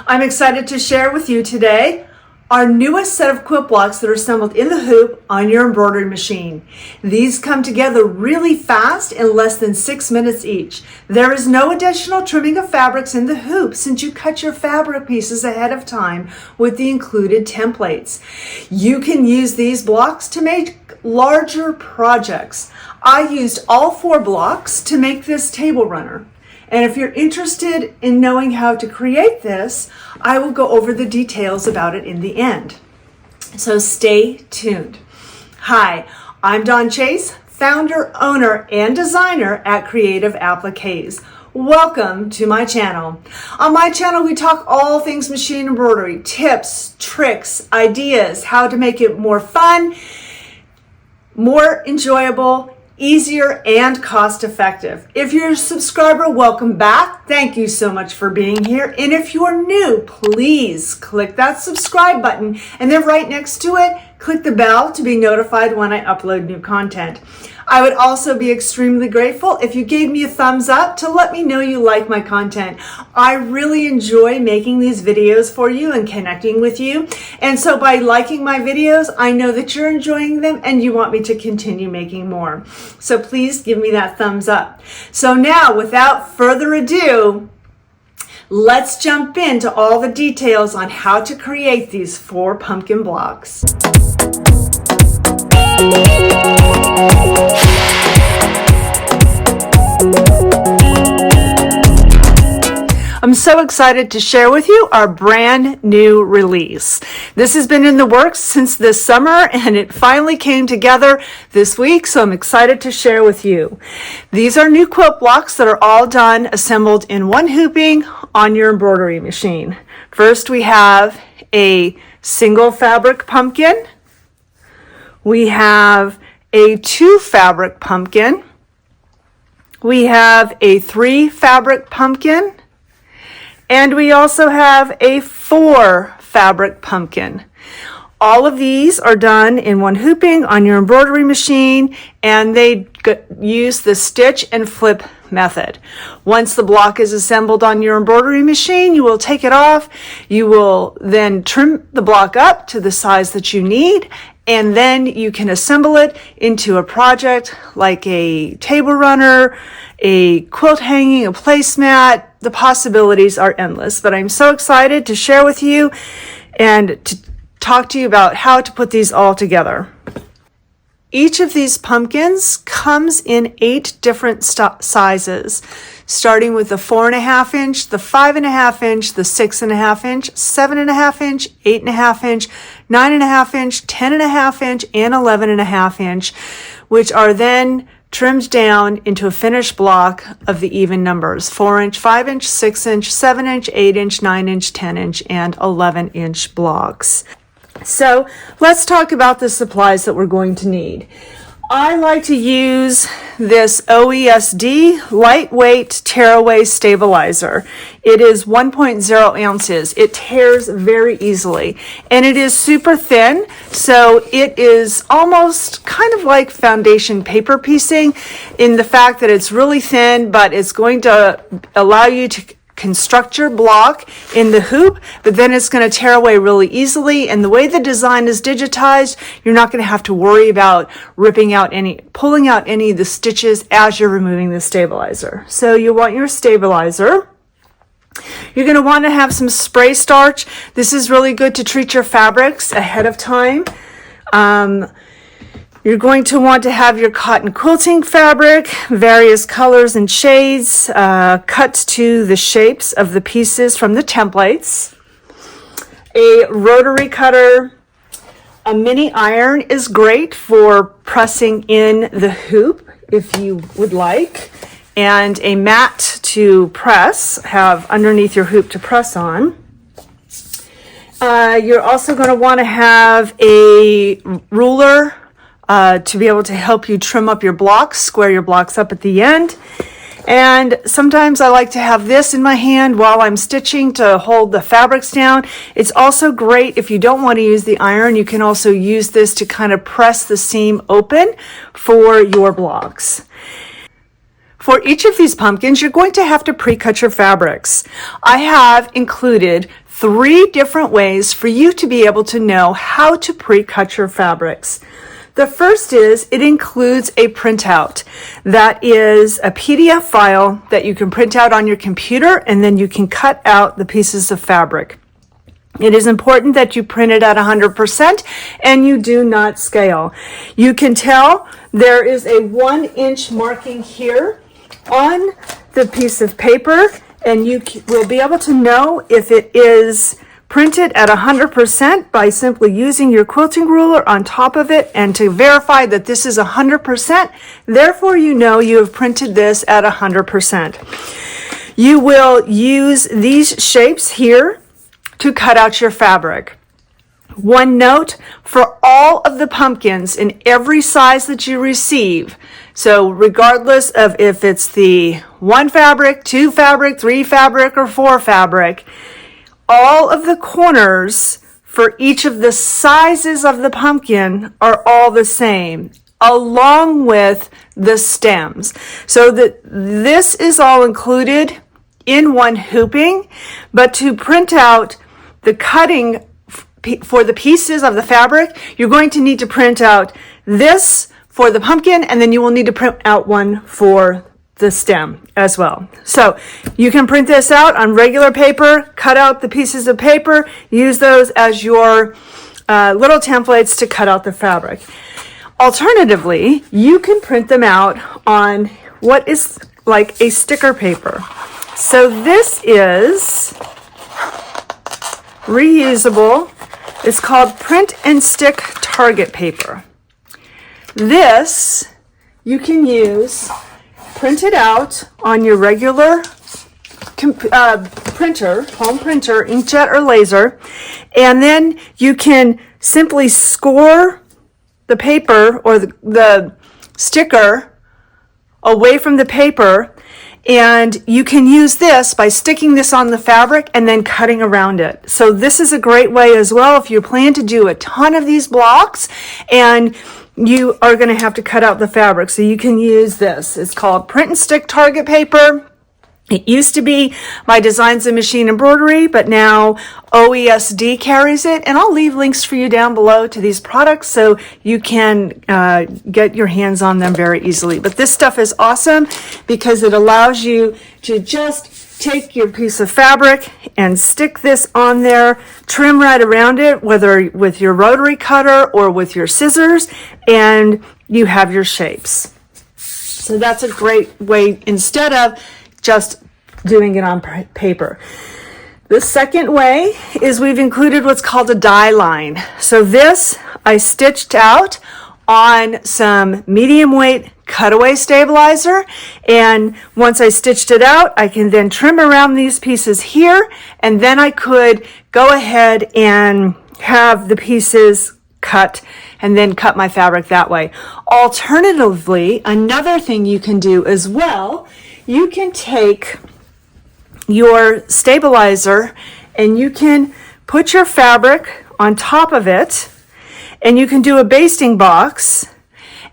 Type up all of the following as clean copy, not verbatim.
I'm excited to share with you today our newest set of quilt blocks that are assembled in the hoop on your embroidery machine. These come together really fast in less than 6 minutes each. There is no additional trimming of fabrics in the hoop since you cut your fabric pieces ahead of time with the included templates. You can use these blocks to make larger projects. I used all 4 blocks to make this table runner. And if you're interested in knowing how to create this, I will go over the details about it in the end. So stay tuned. Hi, I'm Dawn Chase, founder, owner, and designer at Creative Appliques. Welcome to my channel. On my channel, we talk all things machine embroidery, tips, tricks, ideas, how to make it more fun, more enjoyable, easier, and cost-effective. If you're a subscriber, welcome back. Thank you so much for being here. And if you're new, please click that subscribe button, and then right next to it, click the bell to be notified when I upload new content. I would also be extremely grateful if you gave me a thumbs up to let me know you like my content. I really enjoy making these videos for you and connecting with you. And so by liking my videos, I know that you're enjoying them and you want me to continue making more. So please give me that thumbs up. So now, without further ado, let's jump into all the details on how to create these 4 pumpkin blocks. I'm so excited to share with you our brand new release. This has been in the works since this summer and it finally came together this week, so I'm excited to share with you. These are new quilt blocks that are all done, assembled in one hooping on your embroidery machine. First, we have a single fabric pumpkin. We have a 2 fabric pumpkin. We have a 3 fabric pumpkin. And we also have a 4 fabric pumpkin. All of these are done in one hooping on your embroidery machine, and they use the stitch and flip method. Once the block is assembled on your embroidery machine, you will take it off. You will then trim the block up to the size that you need, and then you can assemble it into a project like a table runner, a quilt hanging, a placemat. The possibilities are endless, but I'm so excited to share with you and to talk to you about how to put these all together. Each of these pumpkins comes in 8 different sizes, starting with the 4.5 inch, the 5.5 inch, the 6.5 inch, 7.5 inch, 8.5 inch, 9.5 inch, 10.5 inch, and 11.5 inch, which are then trimmed down into a finished block of the even numbers: 4 inch, 5 inch, 6 inch, 7 inch, 8 inch, 9 inch, 10 inch, and 11 inch blocks. So let's talk about the supplies that we're going to need. I like to use this OESD lightweight tearaway stabilizer. It is 1.0 ounces. It tears very easily, and it is super thin, so it is almost kind of like foundation paper piecing in the fact that it's really thin, but it's going to allow you to construct your block in the hoop, but then it's going to tear away really easily. And the way the design is digitized, you're not going to have to worry about pulling out any of the stitches as you're removing the stabilizer. So you want your stabilizer. You're going to want to have some spray starch. This is really good to treat your fabrics ahead of time. You're going to want to have your cotton quilting fabric, various colors and shades, cut to the shapes of the pieces from the templates. A rotary cutter. A mini iron is great for pressing in the hoop if you would like. And a mat to have underneath your hoop to press on. You're also going to want to have a ruler to be able to help you trim up your blocks, square your blocks up at the end. And sometimes I like to have this in my hand while I'm stitching to hold the fabrics down. It's also great if you don't want to use the iron, you can also use this to kind of press the seam open for your blocks. For each of these pumpkins, you're going to have to pre-cut your fabrics. I have included 3 different ways for you to be able to know how to pre-cut your fabrics. The first is it includes a printout. That is a PDF file that you can print out on your computer, and then you can cut out the pieces of fabric. It is important that you print it at 100% and you do not scale. You can tell there is a 1-inch marking here on the piece of paper, and you will be able to know if it is printed at 100% by simply using your quilting ruler on top of it, and to verify that this is 100%. Therefore, you know you have printed this at 100%. You will use these shapes here to cut out your fabric. One note, for all of the pumpkins in every size that you receive, so regardless of if it's the 1 fabric, 2 fabric, 3 fabric, or 4 fabric, all of the corners for each of the sizes of the pumpkin are all the same, along with the stems. So that this is all included in one hooping, but to print out the cutting for the pieces of the fabric, you're going to need to print out this for the pumpkin, and then you will need to print out one for the stem as well. So you can print this out on regular paper, cut out the pieces of paper, use those as your little templates to cut out the fabric. Alternatively, you can print them out on what is like a sticker paper. So this is reusable. It's called Print and Stick Target paper. This you can use, print it out on your regular printer, home printer, inkjet or laser, and then you can simply score the paper or the sticker away from the paper, and you can use this by sticking this on the fabric and then cutting around it. So this is a great way as well if you plan to do a ton of these blocks and you are going to have to cut out the fabric. So you can use this. It's called Print and Stick Target paper. It used to be by Designs and Machine Embroidery, but now OESD carries it. And I'll leave links for you down below to these products so you can get your hands on them very easily. But this stuff is awesome because it allows you to just take your piece of fabric and stick this on there, trim right around it, whether with your rotary cutter or with your scissors, and you have your shapes. So that's a great way instead of just doing it on paper. The second way is we've included what's called a die line. So this I stitched out on some medium weight cutaway stabilizer, and once I stitched it out, I can then trim around these pieces here, and then I could go ahead and have the pieces cut and then cut my fabric that way. Alternatively, another thing you can do as well, you can take your stabilizer and you can put your fabric on top of it, and you can do a basting box,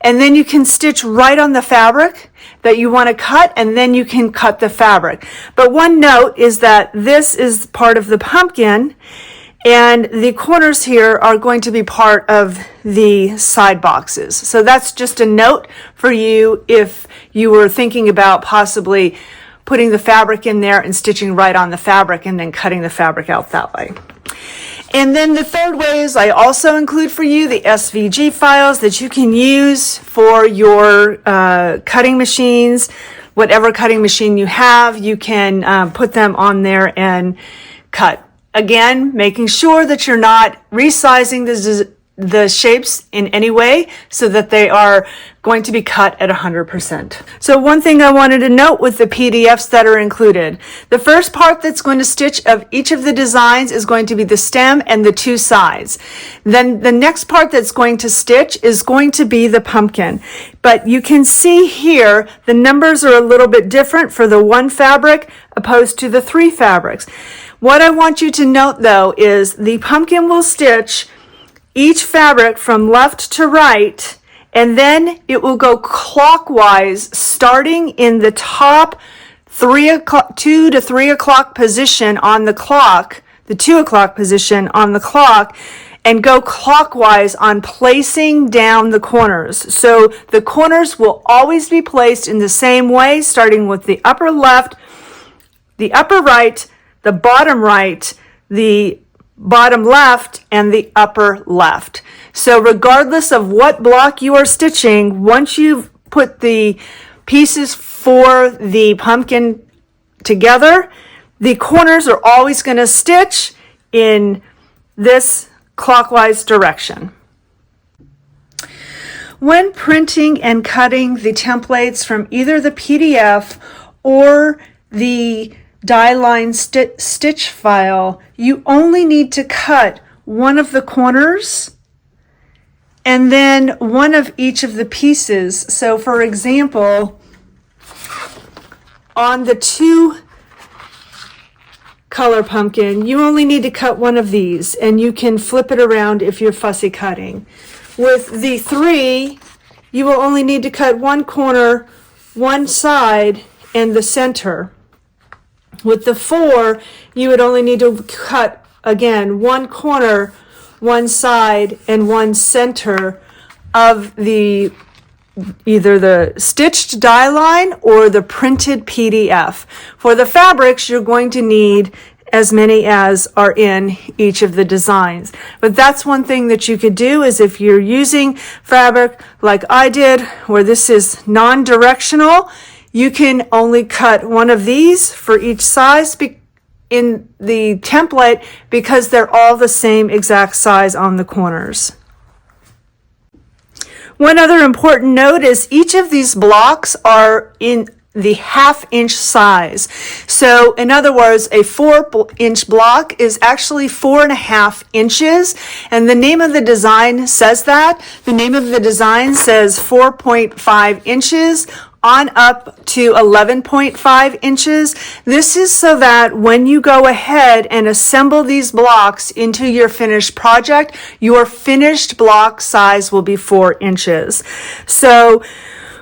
and then you can stitch right on the fabric that you want to cut, and then you can cut the fabric. But one note is that this is part of the pumpkin, and the corners here are going to be part of the side boxes. So that's just a note for you if you were thinking about possibly putting the fabric in there and stitching right on the fabric and then cutting the fabric out that way. And then the third way is I also include for you the SVG files that you can use for your cutting machines. Whatever cutting machine you have, you can put them on there and cut. Again, making sure that you're not resizing the shapes in any way so that they are going to be cut at 100%. So one thing I wanted to note with the PDFs that are included, the first part that's going to stitch of each of the designs is going to be the stem and the 2 sides. Then the next part that's going to stitch is going to be the pumpkin. But you can see here the numbers are a little bit different for the 1 fabric opposed to the 3 fabrics. What I want you to note though is the pumpkin will stitch each fabric from left to right, and then it will go clockwise starting in the top 2 to 3 o'clock position on the clock, the 2 o'clock position on the clock, and go clockwise on placing down the corners. So the corners will always be placed in the same way, starting with the upper left, the upper right, the bottom left, and the upper left. So regardless of what block you are stitching, once you've put the pieces for the pumpkin together, the corners are always going to stitch in this clockwise direction. When printing and cutting the templates from either the PDF or the die line stitch file, you only need to cut one of the corners and then one of each of the pieces. So for example, on the 2 color pumpkin, you only need to cut one of these, and you can flip it around if you're fussy cutting. With the 3, you will only need to cut one corner, one side, and the center. With the 4, you would only need to cut, again, one corner, one side, and one center of either the stitched die line or the printed PDF. For the fabrics, you're going to need as many as are in each of the designs. But that's one thing that you could do, is if you're using fabric like I did, where this is non-directional, you can only cut one of these for each size in the template, because they're all the same exact size on the corners. One other important note is each of these blocks are in the 1/2 inch size. So in other words, a 4-inch block is actually 4.5 inches. And the name of the design says that. The name of the design says 4.5 inches on up to 11.5 inches. This is so that when you go ahead and assemble these blocks into your finished project, your finished block size will be 4 inches. So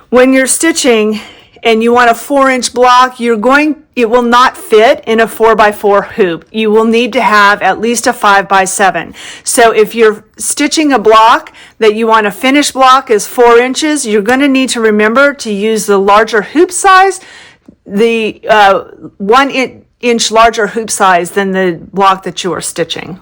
when you're stitching and you want a 4-inch block, it will not fit in a 4x4 hoop. You will need to have at least a 5x7. So if you're stitching a block that you want a finished block is 4 inches, you're going to need to remember to use the larger hoop size, the 1 inch larger hoop size than the block that you are stitching.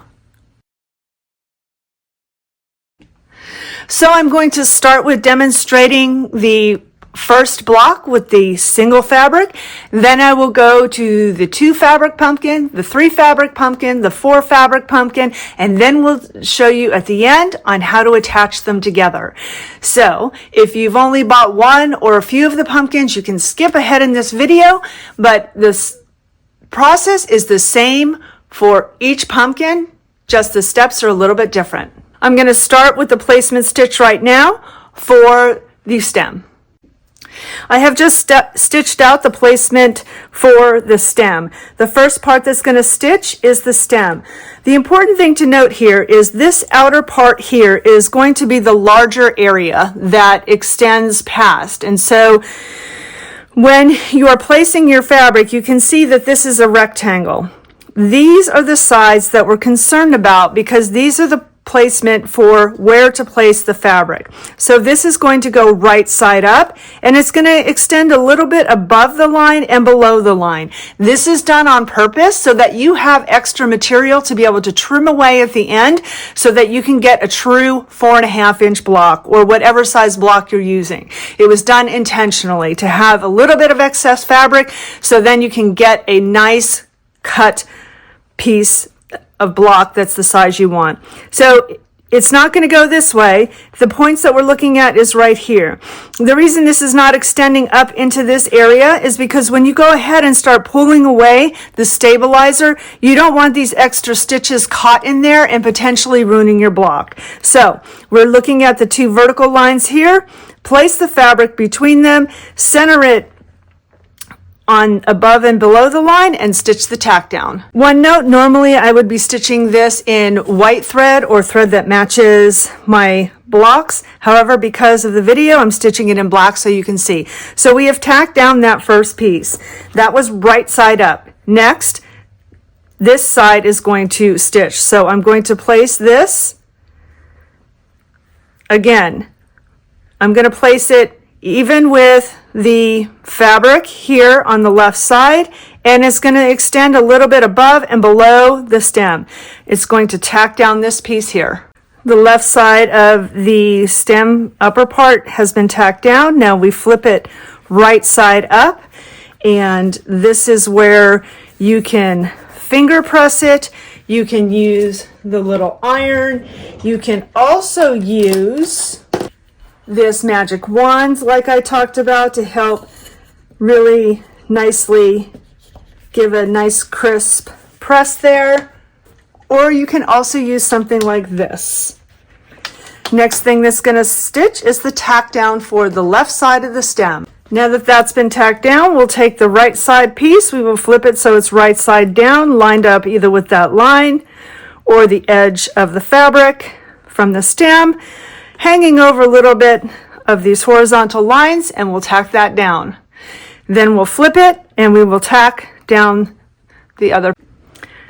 So I'm going to start with demonstrating the first block with the single fabric. Then I will go to the 2 fabric pumpkin, the 3 fabric pumpkin, the 4 fabric pumpkin, and then we'll show you at the end on how to attach them together. So if you've only bought one or a few of the pumpkins, you can skip ahead in this video, but this process is the same for each pumpkin, just the steps are a little bit different. I'm going to start with the placement stitch right now for the stem. I have just stitched out the placement for the stem. The first part that's going to stitch is the stem. The important thing to note here is this outer part here is going to be the larger area that extends past. And so when you are placing your fabric, you can see that this is a rectangle. These are the sides that we're concerned about, because these are the placement for where to place the fabric. So this is going to go right side up, and it's going to extend a little bit above the line and below the line. This is done on purpose so that you have extra material to be able to trim away at the end, so that you can get a true 4.5 inch block or whatever size block you're using. It was done intentionally to have a little bit of excess fabric, so then you can get a nice cut piece of block that's the size you want. So it's not going to go this way. The points that we're looking at is right here. The reason this is not extending up into this area is because when you go ahead and start pulling away the stabilizer, you don't want these extra stitches caught in there and potentially ruining your block. So we're looking at the 2 vertical lines here. Place the fabric between them, center it on above and below the line, and stitch the tack down. One note, normally I would be stitching this in white thread or thread that matches my blocks. However, because of the video, I'm stitching it in black so you can see. So we have tacked down that first piece. That was right side up. Next, this side is going to stitch. So I'm going to place this. Again, I'm going to place it even with the fabric here on the left side, and it's going to extend a little bit above and below the stem. It's going to tack down this piece here. The left side of the stem upper part has been tacked down. Now we flip it right side up, and this is where you can finger press it. You can use the little iron. You can also use this magic wand like I talked about to help really nicely give a nice crisp press there. Or you can also use something like this. Next thing that's going to stitch is the tack down for the left side of the stem. Now that that's been tacked down, we'll take the right side piece, we will flip it so it's right side down, lined up either with that line or the edge of the fabric from the stem, hanging over a little bit of these horizontal lines, and we'll tack that down. Then we'll flip it and we will tack down the other.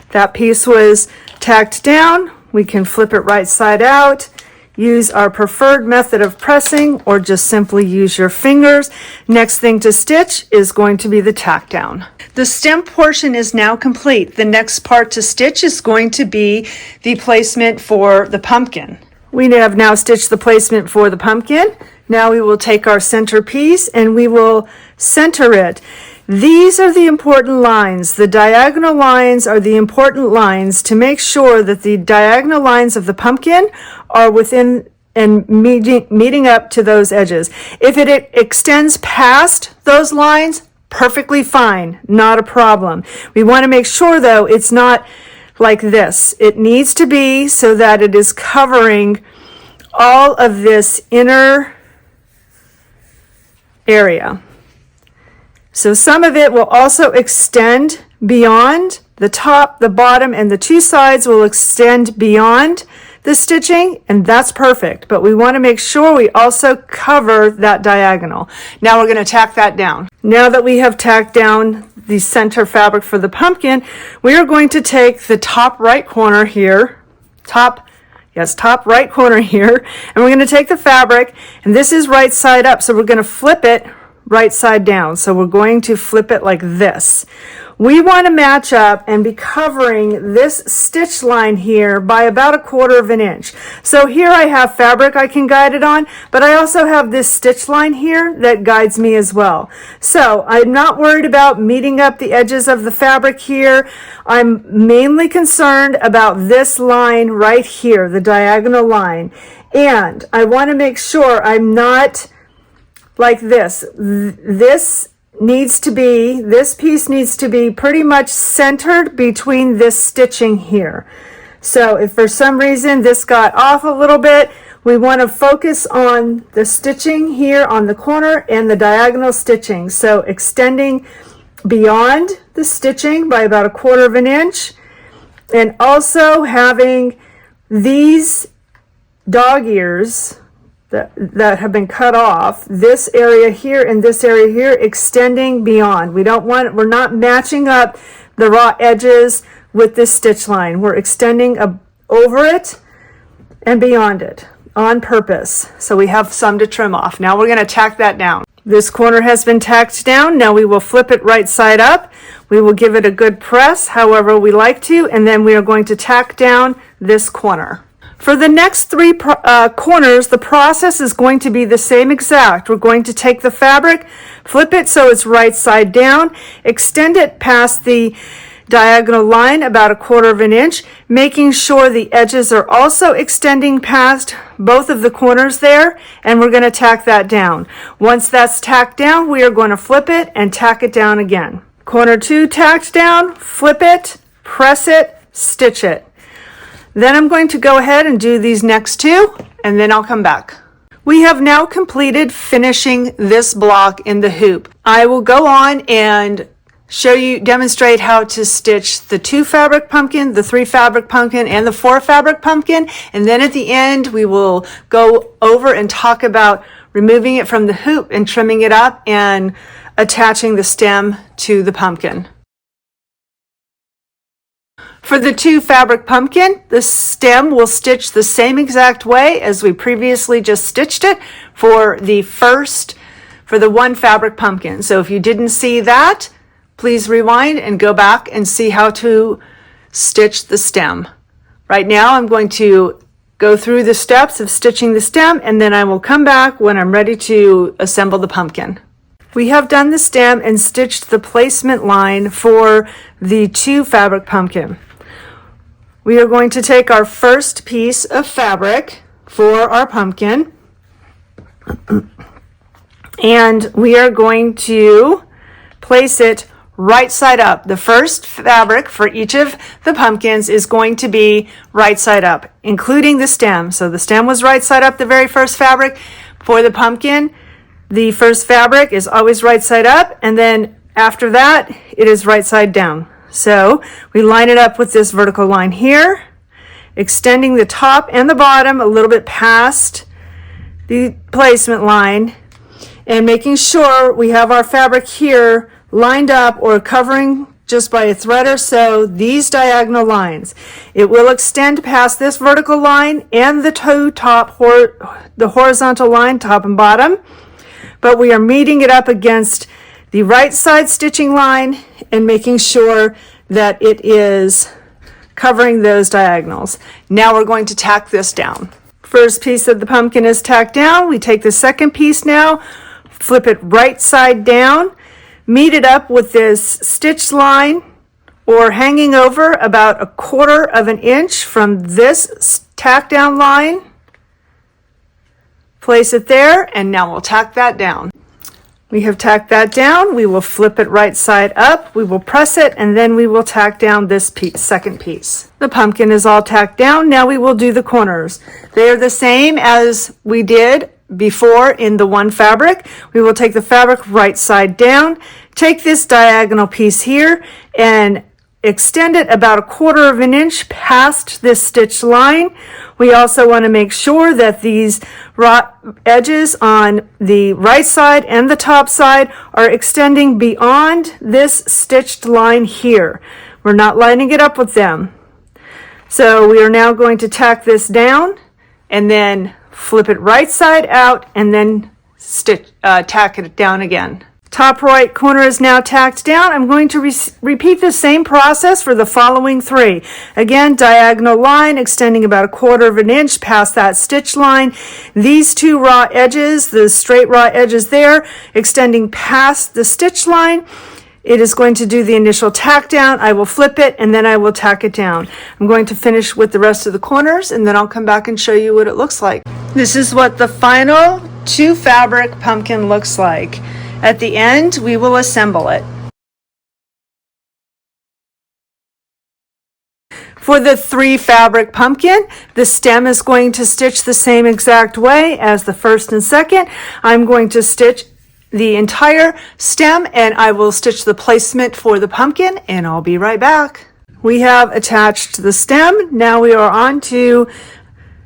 That piece was tacked down. We can flip it right side out. Use our preferred method of pressing, or just simply use your fingers. Next thing to stitch is going to be the tack down. The stem portion is now complete. The next part to stitch is going to be the placement for the pumpkin. We have now stitched the placement for the pumpkin. Now we will take our center piece and we will center it. These are the important lines. The diagonal lines are the important lines to make sure that the diagonal lines of the pumpkin are within and meeting up to those edges. If it extends past those lines, perfectly fine, not a problem. We want to make sure though it's not like this. It needs to be so that it is covering all of this inner area. So some of it will also extend beyond the top, the bottom, and the two sides will extend beyond the stitching, and that's perfect. But we want to make sure we also cover that diagonal. Now we're going to tack that down. Now that we have tacked down the center fabric for the pumpkin, we are going to take the top right corner here, top right corner here, and we're going to take the fabric, and this is right side up, so we're going to flip it right side down. So we're going to flip it like this. We want to match up and be covering this stitch line here by about 1/4 of an inch. So here I have fabric I can guide it on, but I also have this stitch line here that guides me as well. So I'm not worried about meeting up the edges of the fabric here. I'm mainly concerned about this line right here, the diagonal line. And I want to make sure I'm not like this. This piece needs to be pretty much centered between this stitching here. So if for some reason this got off a little bit, we want to focus on the stitching here on the corner and the diagonal stitching. So extending beyond the stitching by about 1/4 of an inch, and also having these dog ears that have been cut off, this area here and this area here, extending beyond. We're not matching up the raw edges with this stitch line. We're extending over it and beyond it on purpose. So we have some to trim off. Now we're going to tack that down. This corner has been tacked down. Now we will flip it right side up. We will give it a good press, however we like to, and then we are going to tack down this corner. For the next 3 corners, the process is going to be the same exact. We're going to take the fabric, flip it so it's right side down, extend it past the diagonal line about 1/4 of an inch, making sure the edges are also extending past both of the corners there, and we're going to tack that down. Once that's tacked down, we are going to flip it and tack it down again. Corner 2 tacked down, flip it, press it, stitch it. Then I'm going to go ahead and do these next 2, and then I'll come back. We have now completed finishing this block in the hoop. I will go on and demonstrate how to stitch the 2 fabric pumpkin, the 3 fabric pumpkin, and the 4 fabric pumpkin. And then at the end, we will go over and talk about removing it from the hoop and trimming it up and attaching the stem to the pumpkin. For the 2 fabric pumpkin, the stem will stitch the same exact way as we previously just stitched it for the 1 fabric pumpkin. So if you didn't see that, please rewind and go back and see how to stitch the stem. Right now, I'm going to go through the steps of stitching the stem, and then I will come back when I'm ready to assemble the pumpkin. We have done the stem and stitched the placement line for the 2 fabric pumpkin. We are going to take our first piece of fabric for our pumpkin, and we are going to place it right side up. The first fabric for each of the pumpkins is going to be right side up, including the stem. So the stem was right side up, the very first fabric. For the pumpkin, the first fabric is always right side up, and then after that, it is right side down. So we line it up with this vertical line here, extending the top and the bottom a little bit past the placement line, and making sure we have our fabric here lined up or covering just by a thread or so these diagonal lines. It will extend past this vertical line and the the horizontal line, top and bottom, but we are meeting it up against the right side stitching line and making sure that it is covering those diagonals. Now we're going to tack this down. First piece of the pumpkin is tacked down. We take the second piece now, flip it right side down, meet it up with this stitch line or hanging over about 1/4 inch from this tack down line. Place it there, and now we'll tack that down. We have tacked that down. We will flip it right side up. We will press it, and then we will tack down this second piece. The pumpkin is all tacked down. Now we will do the corners. They are the same as we did before in the 1 fabric. We will take the fabric right side down, take this diagonal piece here and extend it about 1/4 inch past this stitch line. We also want to make sure that these raw edges on the right side and the top side are extending beyond this stitched line here. We're not lining it up with them. So we are now going to tack this down and then flip it right side out and then tack it down again. Top right corner is now tacked down. I'm going to repeat the same process for the following 3. Again, diagonal line extending about 1/4 inch past that stitch line. These 2 raw edges, the straight raw edges there, extending past the stitch line. It is going to do the initial tack down. I will flip it and then I will tack it down. I'm going to finish with the rest of the corners and then I'll come back and show you what it looks like. This is what the final 2 fabric pumpkin looks like. At the end, we will assemble it. For the 3 fabric pumpkin, the stem is going to stitch the same exact way as the first and second. I'm going to stitch the entire stem and I will stitch the placement for the pumpkin and I'll be right back. We have attached the stem. Now we are on to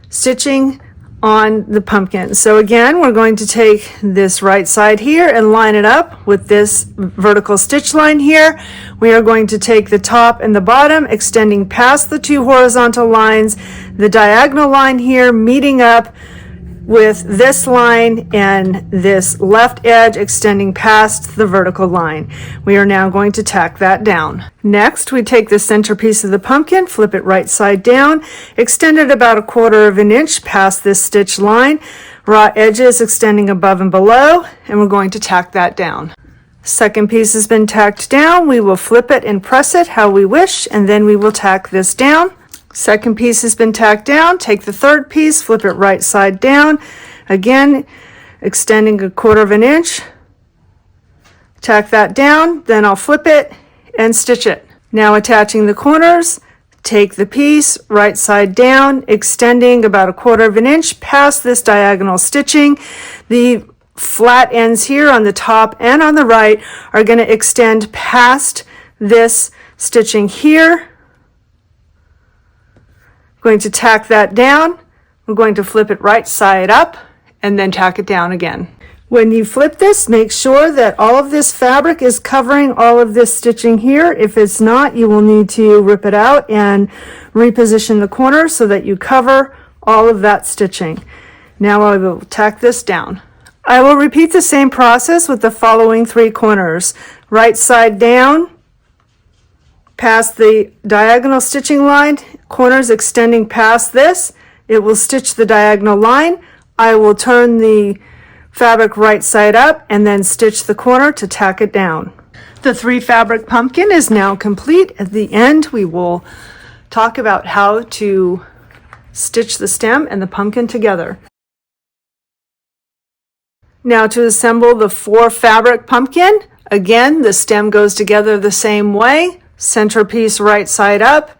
stitching on the pumpkin. So again, we're going to take this right side here and line it up with this vertical stitch line here. We are going to take the top and the bottom, extending past the 2 horizontal lines, the diagonal line here, meeting up with this line and this left edge extending past the vertical line. We are now going to tack that down. Next, we take the center piece of the pumpkin, flip it right side down, extend it about 1/4 inch past this stitch line, raw edges extending above and below, and we're going to tack that down. Second piece has been tacked down. We will flip it and press it how we wish, and then we will tack this down. Second piece has been tacked down. Take the third piece, flip it right side down. Again, extending 1/4 inch. Tack that down, then I'll flip it and stitch it. Now attaching the corners, take the piece right side down, extending about 1/4 inch past this diagonal stitching. The flat ends here on the top and on the right are going to extend past this stitching here. I'm going to tack that down. We're going to flip it right side up and then tack it down again. When you flip this, make sure that all of this fabric is covering all of this stitching here. If it's not, you will need to rip it out and reposition the corner so that you cover all of that stitching. Now I will tack this down. I will repeat the same process with the following 3 corners. Right side down, past the diagonal stitching line, corners extending past this. It will stitch the diagonal line. I will turn the fabric right side up and then stitch the corner to tack it down. The 3 fabric pumpkin is now complete. At the end, we will talk about how to stitch the stem and the pumpkin together. Now to assemble the 4 fabric pumpkin, again, the stem goes together the same way. Center piece right side up,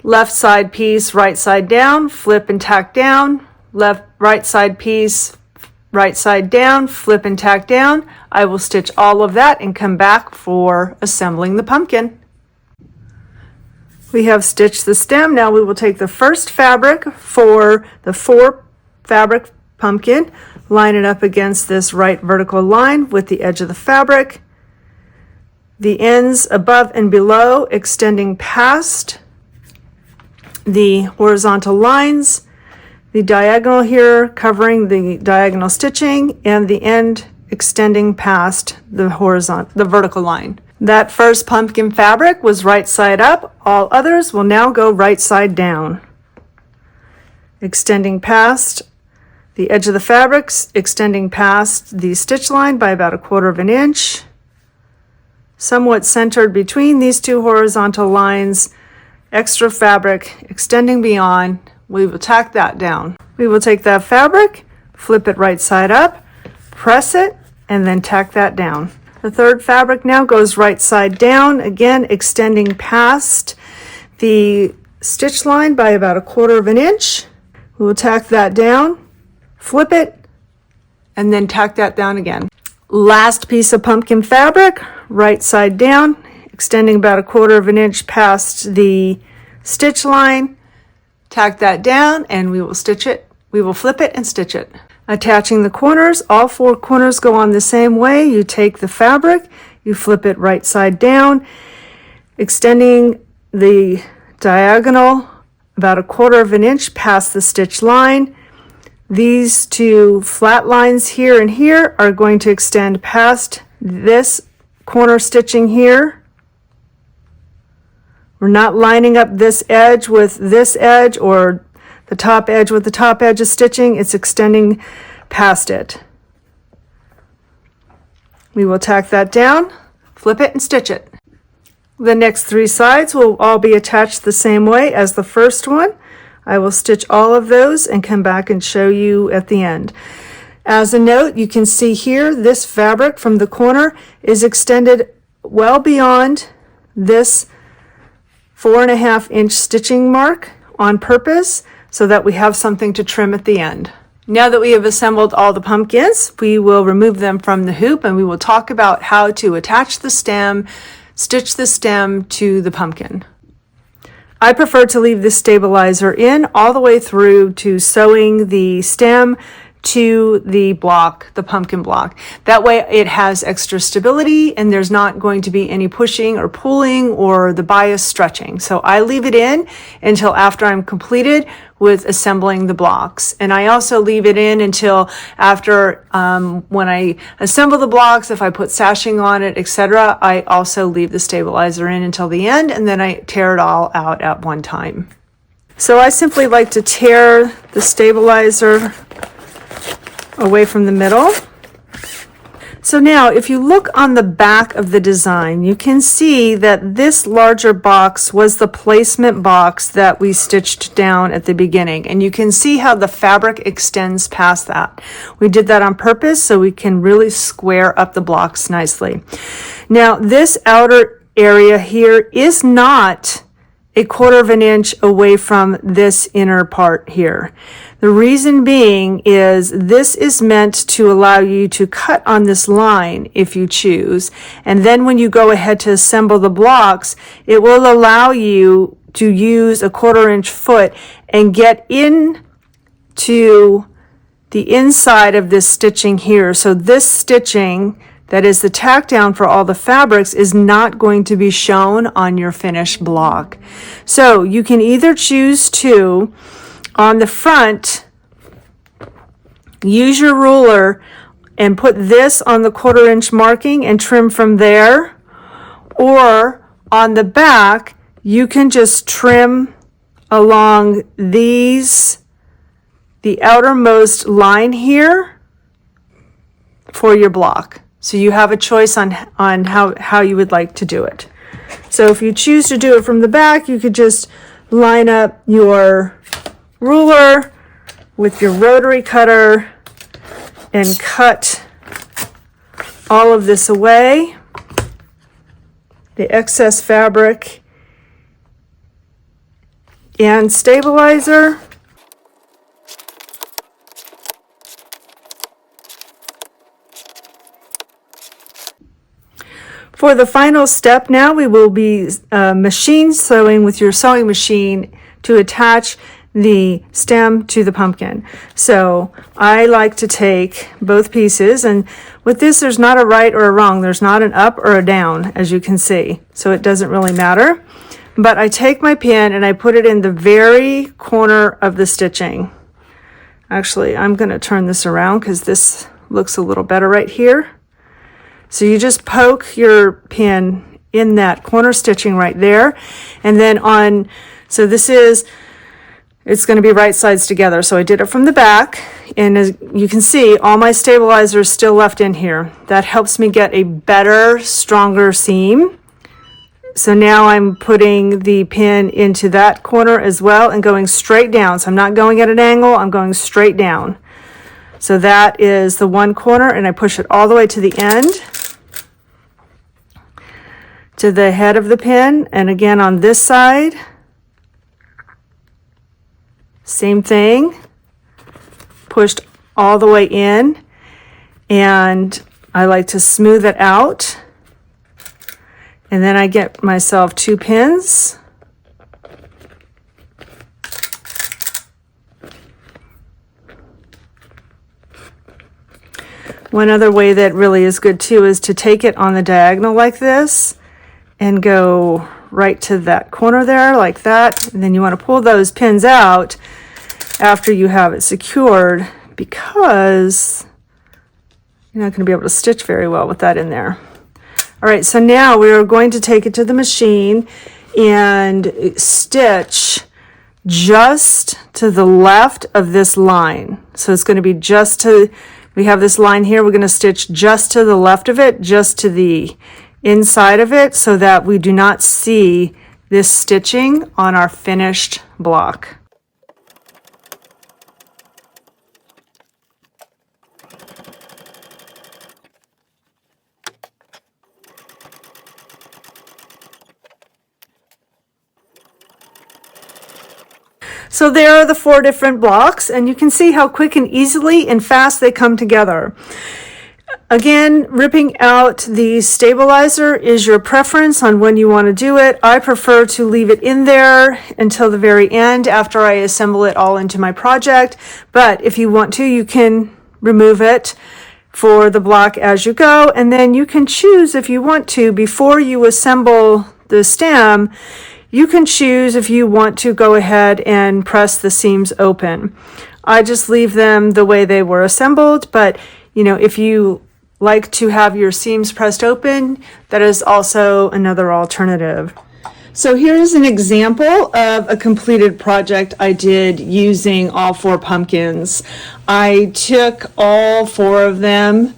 left side piece right side down, flip and tack down, right side piece right side down, flip and tack down. I will stitch all of that and come back for assembling the pumpkin. We have stitched the stem. Now we will take the first fabric for the 4 fabric pumpkin, line it up against this right vertical line with the edge of the fabric, the ends above and below extending past the horizontal lines, the diagonal here covering the diagonal stitching, and the end extending past the vertical line. That first pumpkin fabric was right side up. All others will now go right side down, extending past the edge of the fabrics, extending past the stitch line by about 1/4 inch, somewhat centered between these 2 horizontal lines, extra fabric extending beyond. We will tack that down. We will take that fabric, flip it right side up, press it, and then tack that down. The 3rd fabric now goes right side down, again extending past the stitch line by about 1/4 inch. We will tack that down, flip it, and then tack that down again. Last piece of pumpkin fabric, right side down, extending about 1/4 inch past the stitch line. Tack that down and we will stitch it. We will flip it and stitch it. Attaching the corners, all 4 corners go on the same way. You take the fabric, you flip it right side down, extending the diagonal about 1/4 inch past the stitch line. These 2 flat lines here and here are going to extend past this corner stitching here. We're not lining up this edge with this edge or the top edge with the top edge of stitching. It's extending past it. We will tack that down, flip it, and stitch it. The next 3 sides will all be attached the same way as the first one. I will stitch all of those and come back and show you at the end. As a note, you can see here this fabric from the corner is extended well beyond this 4.5 inch stitching mark on purpose so that we have something to trim at the end. Now that we have assembled all the pumpkins, we will remove them from the hoop and we will talk about how to attach the stem, stitch the stem to the pumpkin. I prefer to leave the stabilizer in all the way through to sewing the stem to the block, the pumpkin block. That way it has extra stability and there's not going to be any pushing or pulling or the bias stretching. So I leave it in until after I'm completed with assembling the blocks. And I also leave it in until after when I assemble the blocks, if I put sashing on it, etc., I also leave the stabilizer in until the end and then I tear it all out at one time. So I simply like to tear the stabilizer away from the middle. So now if you look on the back of the design, you can see that this larger box was the placement box that we stitched down at the beginning. And you can see how the fabric extends past that. We did that on purpose so we can really square up the blocks nicely. Now this outer area here is not 1/4 of an inch away from this inner part here. The reason being is this is meant to allow you to cut on this line if you choose. And then when you go ahead to assemble the blocks, it will allow you to use a 1/4 inch foot and get in to the inside of this stitching here. So this stitching, that is the tack down for all the fabrics, is not going to be shown on your finished block. So you can either choose to, on the front, use your ruler and put this on the 1/4 inch marking and trim from there, or on the back, you can just trim along these, the outermost line here for your block. So you have a choice on how you would like to do it. So if you choose to do it from the back, you could just line up your ruler with your rotary cutter and cut all of this away, the excess fabric and stabilizer. For the final step now, we will be machine sewing with your sewing machine to attach the stem to the pumpkin. So I like to take both pieces, and with this there's not a right or a wrong, there's not an up or a down, as you can see, so it doesn't really matter. But I take my pin and I put it in the very corner of the stitching. Actually, I'm going to turn this around because this looks a little better right here. So you just poke your pin in that corner stitching right there, and then on, so this is, it's going to be right sides together. So I did it from the back, and as you can see, all my stabilizer is still left in here. That helps me get a better, stronger seam. So now I'm putting the pin into that corner as well and going straight down. So I'm not going at an angle, I'm going straight down. So that is the one corner, and I push it all the way to the end, to the head of the pin. And again on this side, same thing, pushed all the way in, and I like to smooth it out. And then I get myself 2 pins. One other way that really is good too is to take it on the diagonal like this and go right to that corner there like that. And then you want to pull those pins out after you have it secured, because you're not going to be able to stitch very well with that in there. All right, so now we are going to take it to the machine and stitch just to the left of this line. So it's going to be just to, we have this line here, we're going to stitch just to the left of it, just to the inside of it, so that we do not see this stitching on our finished block. So there are the 4 different blocks, and you can see how quick and easily and fast they come together. Again, ripping out the stabilizer is your preference on when you want to do it. I prefer to leave it in there until the very end after I assemble it all into my project. But if you want to, you can remove it for the block as you go, and then you can choose if you want to, before you assemble the stem, you can choose if you want to go ahead and press the seams open. I just leave them the way they were assembled, but you know, if you like to have your seams pressed open, that is also another alternative. So here's an example of a completed project I did using all 4 pumpkins. I took all 4 of them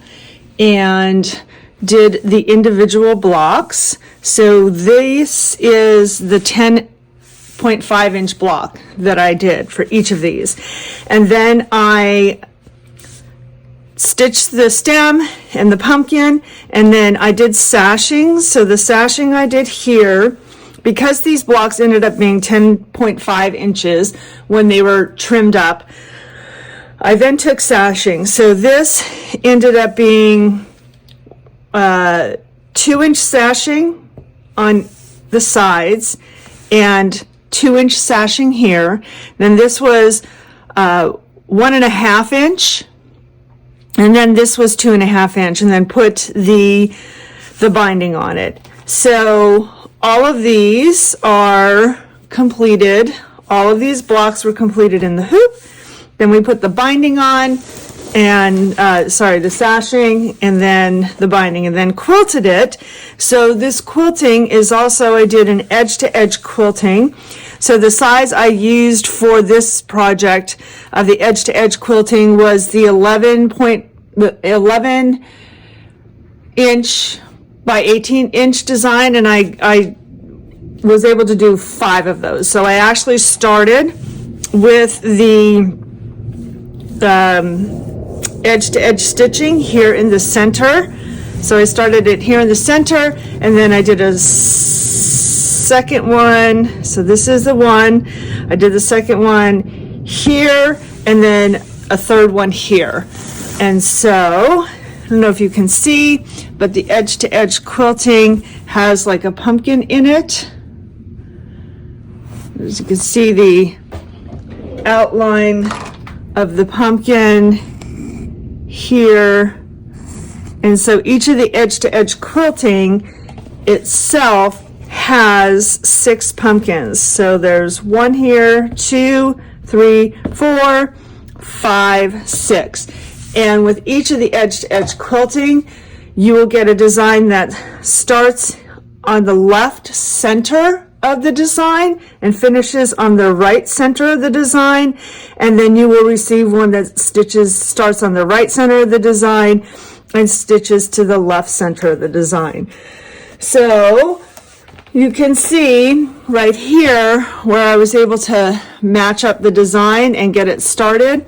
and did the individual blocks. So this is the 10.5 inch block that I did for each of these. And then I stitched the stem and the pumpkin, and then I did sashing. So the sashing I did here because these blocks ended up being 10.5 inches when they were trimmed up, I then took sashing. So this ended up being 2-inch sashing on the sides and 2-inch sashing here. Then this was 1.5 inch, and then this was 2.5 inch, and then put the binding on it. So all of these are completed. All of these blocks were completed in the hoop. Then we put the binding on, and the sashing, and then the binding, and then quilted it. So this quilting is also, I did an edge-to-edge quilting. So the size I used for this project of the edge-to-edge quilting was the 11 inch by 18 inch design, and I was able to do 5 of those. So I actually started with the edge-to-edge stitching here in the center. So I started it here in the center, and then I did a second one. So this is the one. I did the second one here, and then a third one here. And so, I don't know if you can see, but the edge-to-edge quilting has like a pumpkin in it. As you can see, the outline of the pumpkin here. And so each of the edge-to-edge quilting itself has 6 pumpkins. So there's 1 here, 2, 3, 4, 5, 6. And with each of the edge-to-edge quilting, you will get a design that starts on the left center of the design and finishes on the right center of the design. And then you will receive one that starts on the right center of the design and stitches to the left center of the design. So you can see right here where I was able to match up the design and get it started,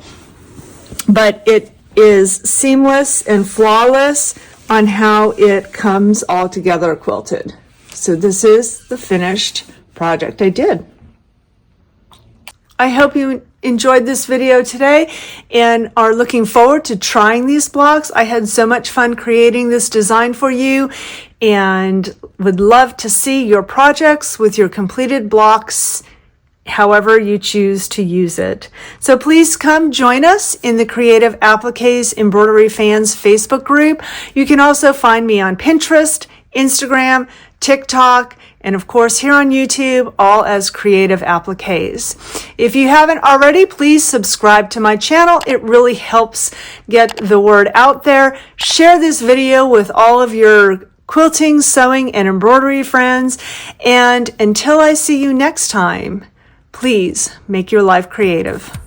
but it is seamless and flawless on how it comes all together quilted. So this is the finished project I did. I hope you enjoyed this video today and are looking forward to trying these blocks. I had so much fun creating this design for you and would love to see your projects with your completed blocks however you choose to use it. So please come join us in the Creative Appliques Embroidery Fans Facebook group. You can also find me on Pinterest, Instagram, TikTok, and of course here on YouTube, all as Creative Appliques. If you haven't already, please subscribe to my channel. It really helps get the word out there. Share this video with all of your quilting, sewing, and embroidery friends. And until I see you next time, please make your life creative.